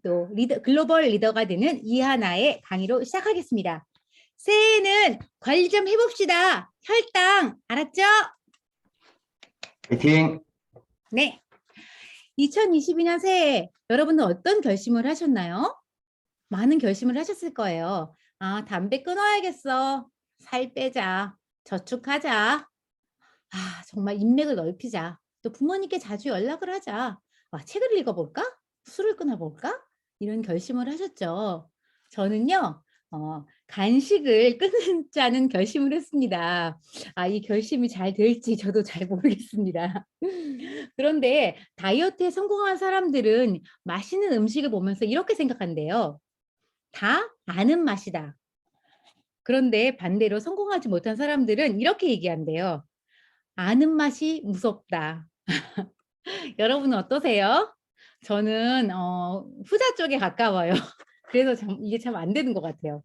또 글로벌 리더가 되는 이하나의 강의로 시작하겠습니다. 새해에는 관리 좀 해봅시다. 혈당 알았죠? 화이팅! 네. 2022년 새해 여러분은 어떤 결심을 하셨나요? 많은 결심을 하셨을 거예요. 아, 담배 끊어야겠어. 살 빼자. 저축하자. 아, 정말 인맥을 넓히자. 또 부모님께 자주 연락을 하자. 아, 책을 읽어볼까? 술을 끊어볼까? 이런 결심을 하셨죠. 저는요, 간식을 끊자는 결심을 했습니다. 아, 이 결심이 잘 될지 저도 잘 모르겠습니다. 그런데 다이어트에 성공한 사람들은 맛있는 음식을 보면서 이렇게 생각한대요. 다 아는 맛이다. 그런데 반대로 성공하지 못한 사람들은 이렇게 얘기한대요. 아는 맛이 무섭다. 여러분은 어떠세요? 저는 후자 쪽에 가까워요. 그래서 이게 참 안 되는 것 같아요.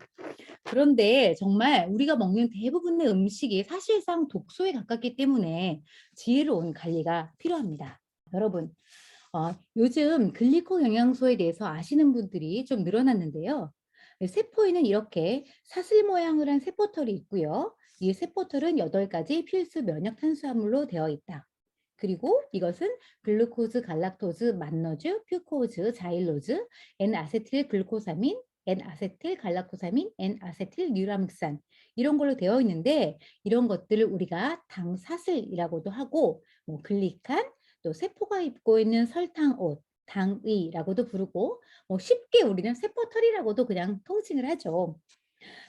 그런데 정말 우리가 먹는 대부분의 음식이 사실상 독소에 가깝기 때문에 지혜로운 관리가 필요합니다. 여러분, 요즘 글리코 영양소에 대해서 아시는 분들이 좀 늘어났는데요. 세포에는 이렇게 사슬 모양을 한 세포털이 있고요. 이 세포털은 8가지 필수 면역 탄수화물로 되어 있다. 그리고 이것은 글루코즈, 갈락토즈, 만너즈, 퓨코즈, 자일로즈, N아세틸 글코사민, N아세틸 갈라코사민, N아세틸 뉴라믹산 이런 걸로 되어 있는데 이런 것들을 우리가 당사슬이라고도 하고 글리칸, 또 세포가 입고 있는 설탕옷, 당의라고도 부르고 쉽게 우리는 세포털이라고도 그냥 통칭을 하죠.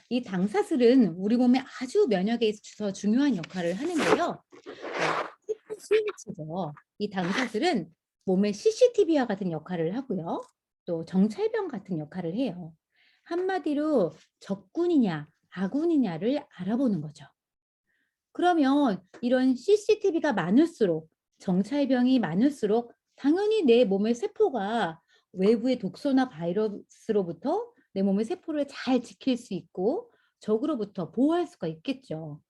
이 당사슬은 우리 몸에 아주 면역에 있어서 중요한 역할을 하는데요. 세포 스위치죠. 이 당사슬은 몸의 CCTV와 같은 역할을 하고요. 또 정찰병 같은 역할을 해요. 한마디로 적군이냐 아군이냐를 알아보는 거죠. 그러면 이런 CCTV가 많을수록 정찰병이 많을수록 당연히 내 몸의 세포가 외부의 독소나 바이러스로부터 내 몸의 세포를 잘 지킬 수 있고 적으로부터 보호할 수가 있겠죠.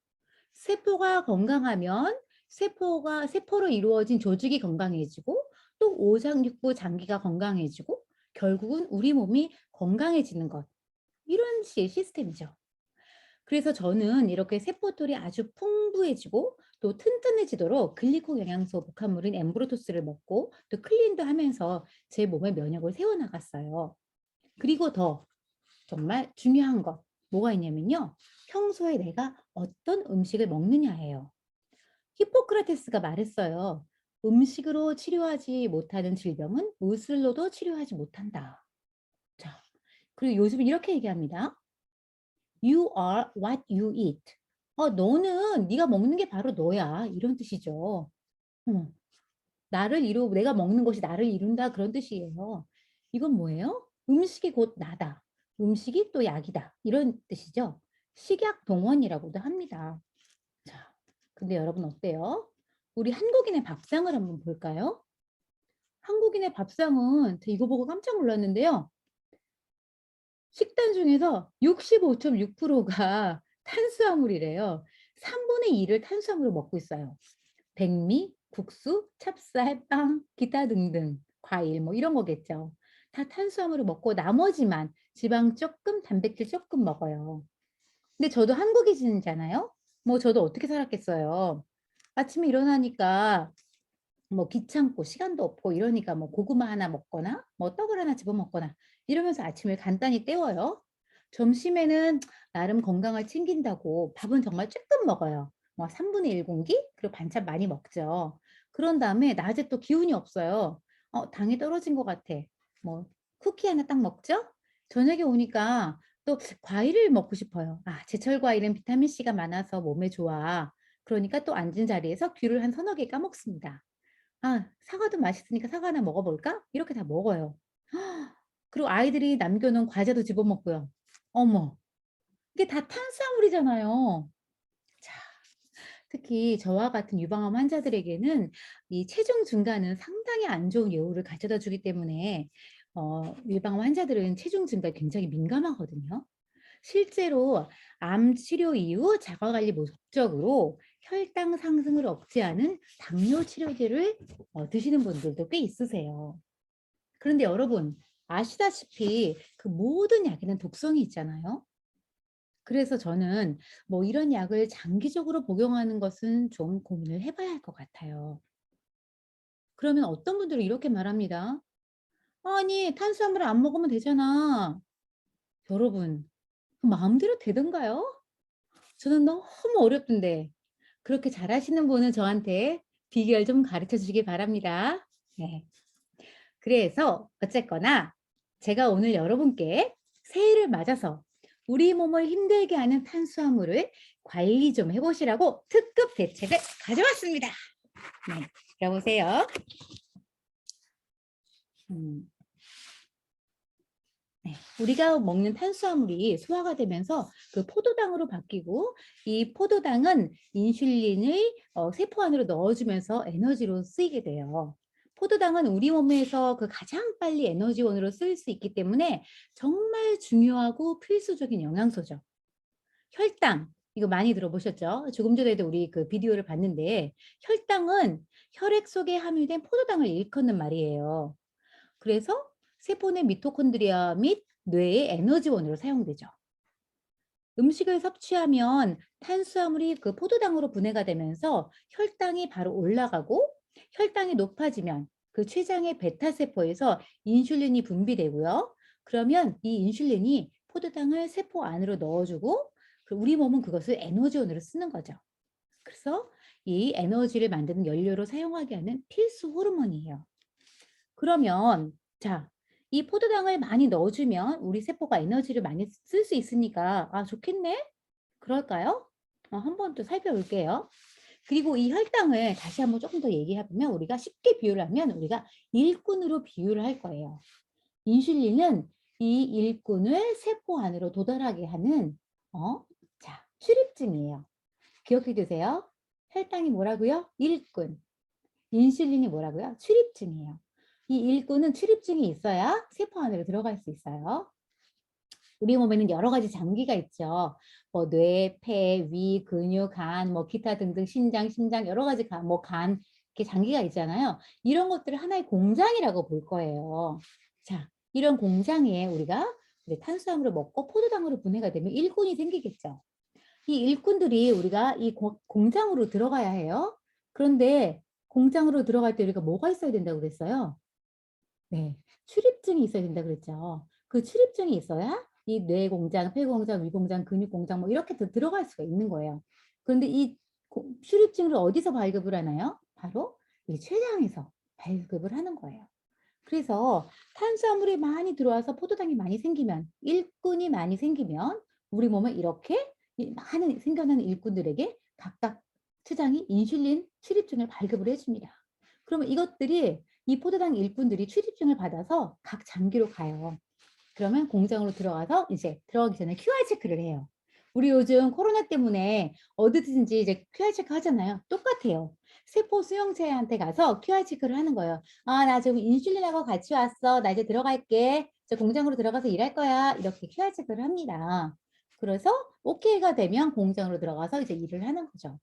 세포가 건강하면 세포로 이루어진 조직이 건강해지고 또 오장육부 장기가 건강해지고 결국은 우리 몸이 건강해지는 것. 이런 시스템이죠. 그래서 저는 이렇게 세포털이 아주 풍부해지고 또 튼튼해지도록 글리코 영양소 복합물인 엠브로토스를 먹고 또 클린도 하면서 제 몸의 면역을 세워나갔어요. 그리고 더 정말 중요한 것 뭐가 있냐면요. 평소에 내가 어떤 음식을 먹느냐예요. 히포크라테스가 말했어요. 음식으로 치료하지 못하는 질병은 의술로도 치료하지 못한다. 자, 그리고 요즘은 이렇게 얘기합니다. You are what you eat. 너는 네가 먹는 게 바로 너야. 이런 뜻이죠. 내가 먹는 것이 나를 이룬다. 그런 뜻이에요. 이건 뭐예요? 음식이 곧 나다. 음식이 또 약이다. 이런 뜻이죠. 식약 동원이라고도 합니다. 자, 근데 여러분 어때요? 우리 한국인의 밥상을 한번 볼까요? 한국인의 밥상은 저 이거 보고 깜짝 놀랐는데요. 식단 중에서 65.6%가 탄수화물이래요. 3분의 2를 탄수화물로 먹고 있어요. 백미, 국수, 찹쌀, 빵, 기타 등등 과일 뭐 이런 거겠죠. 다 탄수화물을 먹고 나머지만 지방 조금, 단백질 조금 먹어요. 근데 저도 한국인이잖아요. 뭐 저도 어떻게 살았겠어요. 아침에 일어나니까 뭐 귀찮고 시간도 없고 이러니까 뭐 고구마 하나 먹거나 뭐 떡을 하나 집어 먹거나 이러면서 아침을 간단히 때워요. 점심에는 나름 건강을 챙긴다고 밥은 정말 조금 먹어요. 뭐 3분의 1 공기? 그리고 반찬 많이 먹죠. 그런 다음에 낮에 또 기운이 없어요. 당이 떨어진 것 같아. 뭐 쿠키 하나 딱 먹죠? 저녁에 오니까 또 과일을 먹고 싶어요. 아, 제철 과일은 비타민 C가 많아서 몸에 좋아. 그러니까 또 앉은 자리에서 귤을 한 서너 개 까먹습니다. 아, 사과도 맛있으니까 사과 하나 먹어볼까? 이렇게 다 먹어요. 그리고 아이들이 남겨놓은 과자도 집어먹고요. 어머, 이게 다 탄수화물이잖아요. 자, 특히 저와 같은 유방암 환자들에게는 이 체중 증가는 상당히 안 좋은 예후를 가져다 주기 때문에 유방암 환자들은 체중 증가에 굉장히 민감하거든요. 실제로 암 치료 이후 자가 관리 목적으로 혈당 상승을 억제하는 당뇨 치료제를 드시는 분들도 꽤 있으세요. 그런데 여러분, 아시다시피 그 모든 약에는 독성이 있잖아요. 그래서 저는 뭐 이런 약을 장기적으로 복용하는 것은 좀 고민을 해 봐야 할 것 같아요. 그러면 어떤 분들은 이렇게 말합니다. "아니 탄수화물을 안 먹으면 되잖아." 여러분 그 마음대로 되던가요? 저는 너무 어렵던데 그렇게 잘하시는 분은 저한테 비결 좀 가르쳐 주시기 바랍니다. 네. 그래서 어쨌거나 제가 오늘 여러분께 새해를 맞아서 우리 몸을 힘들게 하는 탄수화물을 관리 좀 해 보시라고 특급 대책을 가져왔습니다. 네. 들어보세요. 음. 네. 우리가 먹는 탄수화물이 소화가 되면서 그 포도당으로 바뀌고 이 포도당은 인슐린을 세포 안으로 넣어주면서 에너지로 쓰이게 돼요. 포도당은 우리 몸에서 그 가장 빨리 에너지원으로 쓰일 수 있기 때문에 정말 중요하고 필수적인 영양소죠. 혈당 이거 많이 들어보셨죠? 조금 전에도 우리 그 비디오를 봤는데 혈당은 혈액 속에 함유된 포도당을 일컫는 말이에요. 그래서 세포 내 미토콘드리아 및 뇌의 에너지원으로 사용되죠. 음식을 섭취하면 탄수화물이 그 포도당으로 분해가 되면서 혈당이 바로 올라가고 혈당이 높아지면 그 췌장의 베타 세포에서 인슐린이 분비되고요. 그러면 이 인슐린이 포도당을 세포 안으로 넣어주고 우리 몸은 그것을 에너지원으로 쓰는 거죠. 그래서 이 에너지를 만드는 연료로 사용하게 하는 필수 호르몬이에요. 그러면 자, 이 포도당을 많이 넣어주면 우리 세포가 에너지를 많이 쓸 수 있으니까 아 좋겠네? 그럴까요? 한번 또 살펴볼게요. 그리고 이 혈당을 다시 한번 조금 더 얘기해 보면 우리가 쉽게 비유를 하면 우리가 일꾼으로 비유를 할 거예요. 인슐린은 이 일꾼을 세포 안으로 도달하게 하는 출입증이에요. 기억해 두세요. 혈당이 뭐라고요? 일꾼. 인슐린이 뭐라고요? 출입증이에요. 이 일꾼은 출입증이 있어야 세포 안으로 들어갈 수 있어요. 우리 몸에는 여러 가지 장기가 있죠. 뭐 뇌, 폐, 위, 근육, 간, 뭐 기타 등등 신장, 심장 여러 가지 간 이렇게 장기가 있잖아요. 이런 것들을 하나의 공장이라고 볼 거예요. 자, 이런 공장에 우리가 이제 탄수화물을 먹고 포도당으로 분해가 되면 일꾼이 생기겠죠. 이 일꾼들이 우리가 이 공장으로 들어가야 해요. 그런데 공장으로 들어갈 때 우리가 뭐가 있어야 된다고 그랬어요? 네. 출입증이 있어야 된다 그랬죠. 그 출입증이 있어야 이 뇌 공장, 폐 공장, 위 공장, 근육 공장 뭐 이렇게 들어갈 수가 있는 거예요. 그런데 이 출입증을 어디서 발급을 하나요? 바로 이 췌장에서 발급을 하는 거예요. 그래서 탄수화물이 많이 들어와서 포도당이 많이 생기면 일꾼이 많이 생기면 우리 몸에 이렇게 많은 생겨나는 일꾼들에게 각각 췌장이 인슐린 출입증을 발급을 해줍니다. 그러면 이것들이 이 포도당 일꾼들이 출입증을 받아서 각 장기로 가요. 그러면 공장으로 들어가서 이제 들어가기 전에 QR 체크를 해요. 우리 요즘 코로나 때문에 어디든지 이제 QR 체크 하잖아요. 똑같아요. 세포 수용체한테 가서 QR 체크를 하는 거예요. 아, 나 지금 인슐린하고 같이 왔어. 나 이제 들어갈게. 저 공장으로 들어가서 일할 거야. 이렇게 QR 체크를 합니다. 그래서 오케이가 되면 공장으로 들어가서 이제 일을 하는 거죠.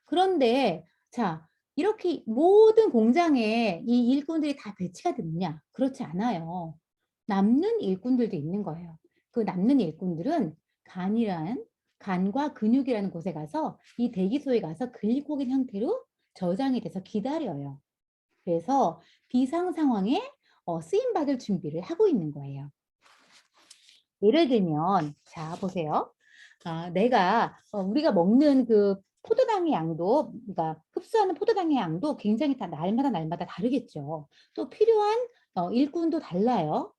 그런데 자, 이렇게 모든 공장에 이 일꾼들이 다 배치가 됐느냐? 그렇지 않아요. 남는 일꾼들도 있는 거예요. 그 남는 일꾼들은 간과 근육이라는 곳에 가서 이 대기소에 가서 글리코겐 형태로 저장이 돼서 기다려요. 그래서 비상 상황에 쓰임 받을 준비를 하고 있는 거예요. 예를 들면 자 보세요. 내가 우리가 먹는 그 포도당의 양도 그러니까 흡수하는 포도당의 양도 굉장히 다 날마다 다르겠죠. 또 필요한 일꾼도 달라요.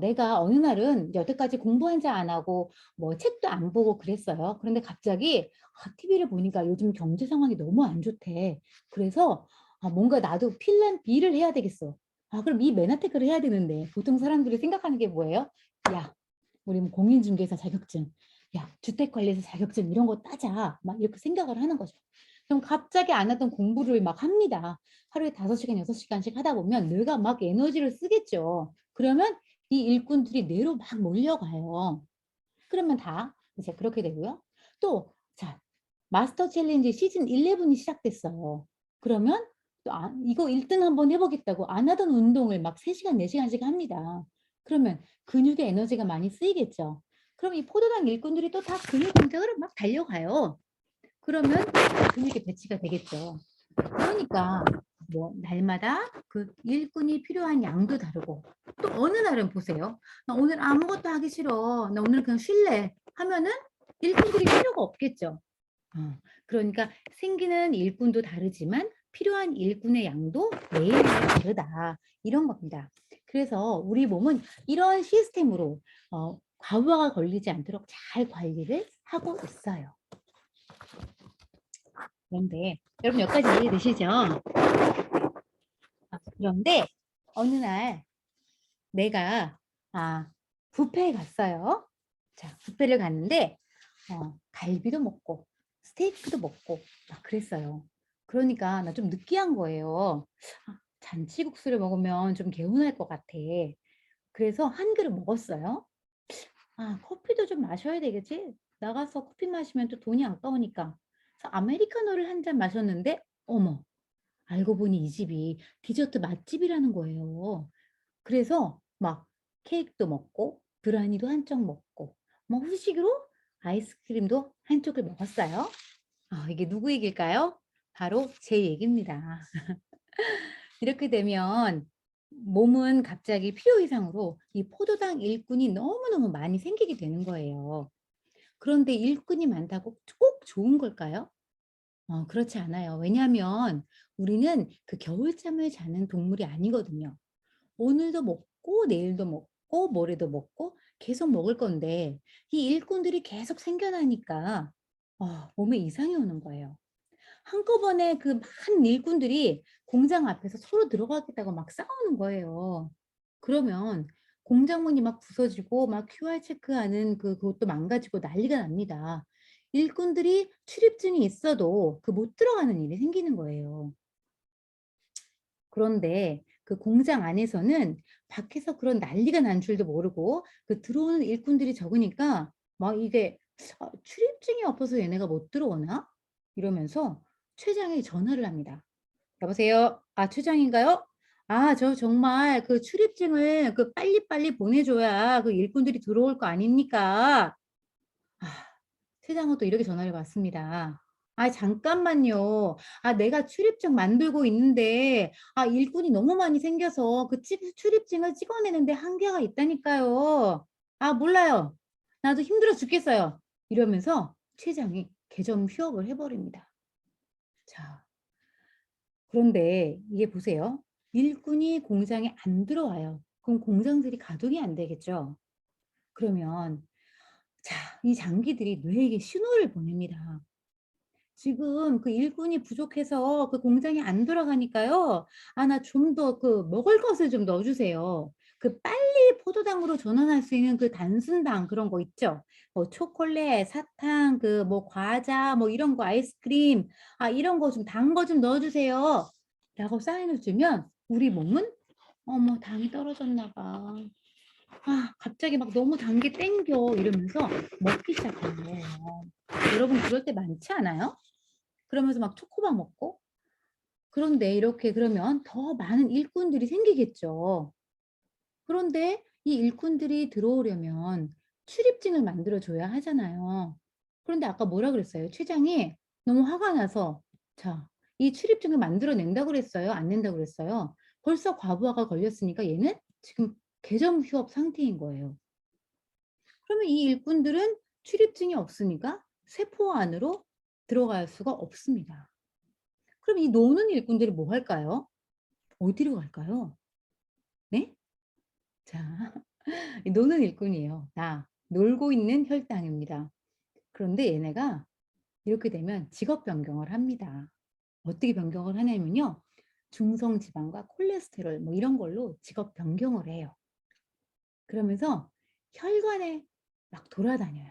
내가 어느 날은 여태까지 공부 한 자 안 하고 뭐 책도 안 보고 그랬어요. 그런데 갑자기 TV를 보니까 요즘 경제 상황이 너무 안 좋대. 그래서 뭔가 나도 필란 B를 해야 되겠어. 그럼 이 맨하테크를 해야 되는데 보통 사람들이 생각하는 게 뭐예요? 야, 우리 뭐 공인중개사 자격증, 야, 주택관리사 자격증 이런 거 따자. 막 이렇게 생각을 하는 거죠. 그럼 갑자기 안 하던 공부를 막 합니다. 하루에 5시간, 6시간씩 하다 보면 뇌가 막 에너지를 쓰겠죠. 그러면 이 일꾼들이 뇌로 막 몰려가요. 그러면 다 이제 그렇게 되고요. 또, 자, 마스터 챌린지 시즌 11이 시작됐어요. 그러면 또 이거 1등 한번 해보겠다고 안 하던 운동을 막 3시간, 4시간씩 합니다. 그러면 근육의 에너지가 많이 쓰이겠죠. 그럼 이 포도당 일꾼들이 또 다 근육 공장으로 막 달려가요. 그러면 근육이 배치가 되겠죠. 그러니까 뭐 날마다 그 일꾼이 필요한 양도 다르고 또 어느 날은 보세요. 나 오늘 아무것도 하기 싫어. 나 오늘 그냥 쉴래. 하면은 일꾼들이 필요가 없겠죠. 어, 그러니까 생기는 일꾼도 다르지만 필요한 일꾼의 양도 매일매일 다르다. 이런 겁니다. 그래서 우리 몸은 이런 시스템으로 과부하가 걸리지 않도록 잘 관리를 하고 있어요. 그런데 여러분 여기까지 이해되시죠? 그런데 어느 날 내가 뷔페에 갔어요. 자, 뷔페를 갔는데 갈비도 먹고 스테이크도 먹고 막 그랬어요. 그러니까 나 좀 느끼한 거예요. 잔치국수를 먹으면 좀 개운할 것 같아. 그래서 한 그릇 먹었어요. 커피도 좀 마셔야 되겠지? 나가서 커피 마시면 또 돈이 아까우니까. 그래서 아메리카노를 한 잔 마셨는데 어머, 알고 보니 이 집이 디저트 맛집이라는 거예요. 그래서 막 케이크도 먹고 브라니도 한 쪽 먹고 뭐 후식으로 아이스크림도 한 쪽을 먹었어요. 이게 누구 얘기일까요? 바로 제 얘기입니다. 이렇게 되면 몸은 갑자기 필요 이상으로 이 포도당 일꾼이 너무너무 많이 생기게 되는 거예요. 그런데 일꾼이 많다고 꼭 좋은 걸까요? 그렇지 않아요. 왜냐하면 우리는 그 겨울잠을 자는 동물이 아니거든요. 오늘도 먹고 내일도 먹고 모레도 먹고 계속 먹을 건데 이 일꾼들이 계속 생겨나니까 몸에 이상이 오는 거예요. 한꺼번에 그 많은 일꾼들이 공장 앞에서 서로 들어가겠다고 막 싸우는 거예요. 그러면 공장문이 막 부서지고 막 QR 체크하는 그것도 망가지고 난리가 납니다. 일꾼들이 출입증이 있어도 그 못 들어가는 일이 생기는 거예요. 그런데 그 공장 안에서는 밖에서 그런 난리가 난 줄도 모르고 그 들어오는 일꾼들이 적으니까 막 이게 '출입증이 없어서 얘네가 못 들어오나?' 이러면서 최장에 전화를 합니다. "여보세요? 최장인가요? 저 정말 그 출입증을 그 빨리빨리 보내줘야 그 일꾼들이 들어올 거 아닙니까?" 아 세상은 또 이렇게 전화를 받습니다. 잠깐만요. 내가 출입증 만들고 있는데 일꾼이 너무 많이 생겨서 그 출입증을 찍어내는데 한계가 있다니까요. 몰라요. 나도 힘들어 죽겠어요." 이러면서 최장이 개점 휴업을 해 버립니다. 자, 그런데 이게 보세요. 일꾼이 공장에 안 들어와요. 그럼 공장들이 가동이 안 되겠죠. 그러면 자, 이 장기들이 뇌에게 신호를 보냅니다. 지금 그 일꾼이 부족해서 그 공장이 안 돌아가니까요. 나 좀 더 그 먹을 것을 좀 넣어 주세요. 그 빨리 포도당으로 전환할 수 있는 그 단순당 그런 거 있죠. 뭐 초콜릿, 사탕, 그 뭐 과자 뭐 이런 거 아이스크림 이런 거 좀 단 거 좀 넣어 주세요. 라고 사인을 주면 우리 몸은 '어머 당이 떨어졌나 봐. 갑자기 막 너무 단 게 땡겨.' 이러면서 먹기 시작하는 거예요. 여러분 그럴 때 많지 않아요? 그러면서 막 초코바 먹고 그런데 이렇게 그러면 더 많은 일꾼들이 생기겠죠. 그런데 이 일꾼들이 들어오려면 출입증을 만들어 줘야 하잖아요. 그런데 아까 뭐라 그랬어요? 최장이 너무 화가 나서 자, 이 출입증을 만들어 낸다고 그랬어요? 안 낸다고 그랬어요? 벌써 과부하가 걸렸으니까 얘는 지금 개점 휴업 상태인 거예요. 그러면 이 일꾼들은 출입증이 없으니까 세포 안으로 들어갈 수가 없습니다. 그럼 이 노는 일꾼들이 뭐 할까요? 어디로 갈까요? 네? 자, 이 노는 일꾼이에요. 놀고 있는 혈당입니다. 그런데 얘네가 이렇게 되면 직업 변경을 합니다. 어떻게 변경을 하냐면요. 중성 지방과 콜레스테롤 뭐 이런 걸로 직업 변경을 해요. 그러면서 혈관에 막 돌아다녀요.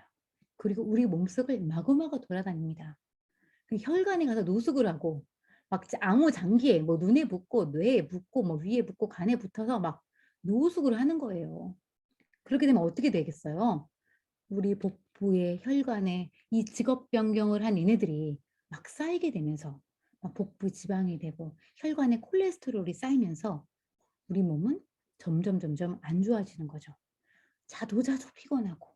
그리고 우리 몸속을 마구마구 돌아다닙니다. 그 혈관에 가서 노숙을 하고 막 진짜 아무 장기에 뭐 눈에 붙고 뇌에 붙고 뭐 위에 붙고 간에 붙어서 막 노숙을 하는 거예요. 그렇게 되면 어떻게 되겠어요? 우리 복부의 혈관에 이 직업 변경을 한 얘네들이 막 쌓이게 되면서 막 복부 지방이 되고 혈관에 콜레스테롤이 쌓이면서 우리 몸은 점점 안 좋아지는 거죠. 자도 피곤하고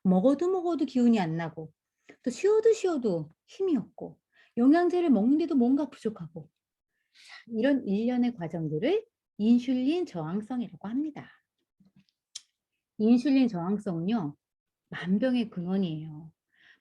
먹어도 기운이 안 나고 또 쉬어도 힘이 없고 영양제를 먹는데도 뭔가 부족하고 이런 일련의 과정들을 인슐린 저항성이라고 합니다. 인슐린 저항성은요. 만병의 근원이에요.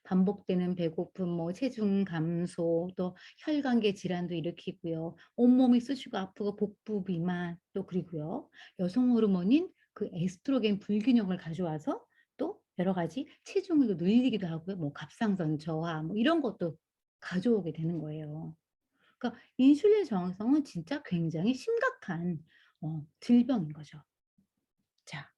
반복되는 배고픔, 체중 감소, 또 혈관계 질환도 일으키고요. 온몸이 쑤시고 아프고 복부 비만 또 그리고요. 여성 호르몬인 그 에스트로겐 불균형을 가져와서 또 여러 가지 체중을 늘리기도 하고요. 갑상선 저하 이런 것도 가져오게 되는 거예요. 그러니까 인슐린 저항성은 진짜 굉장히 심각한 질병인 거죠. 자,